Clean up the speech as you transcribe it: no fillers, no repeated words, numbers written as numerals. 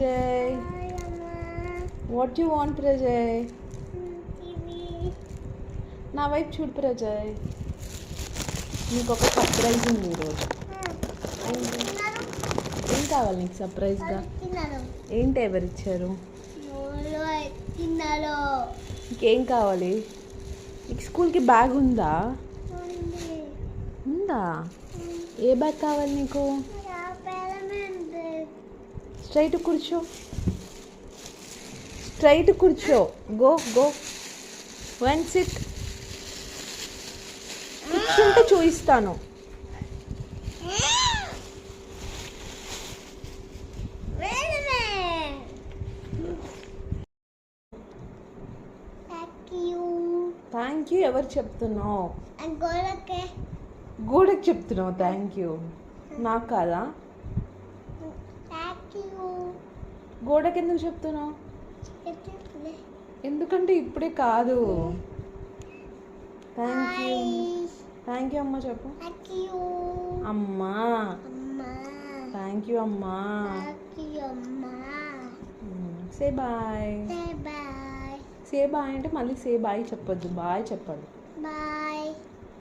Jay, what do you want, Prajay? నా వైపు చూడు ప్రజయ్, నీకు ఒక సర్ప్రైజ్ ఉంది ఈరోజు. ఏం కావాలి నీకు సర్ప్రైజ్గా? ఏంటి ఎవరిచ్చారు? నీకేం కావాలి? నీకు స్కూల్కి బ్యాగ్ ఉందా? ఉందా? ఏ బ్యాగ్ కావాలి నీకు? స్ట్రైట్ కూర్చో, స్ట్రైట్ కూర్చో. Go go one SIT. కూర్చుంటే చూపిస్తాను. థ్యాంక్ యూ ఎవరు చెప్తున్నావు? గోడకి చెప్తున్నావు థ్యాంక్ యూ, నాకు కాదా? గోడకి ఎందుకు చెప్తున్నావు? ఎందుకంటే ఇప్పుడే కాదు. థ్యాంక్ యూ, థ్యాంక్ యూ అమ్మ చెప్పు. అమ్మా థ్యాంక్ యూ అమ్మా. Say bye. సే బాయ్ అంటే మళ్ళీ సే బాయ్ చెప్పొద్దు, బాయ్ చెప్పాలి. బాయ్.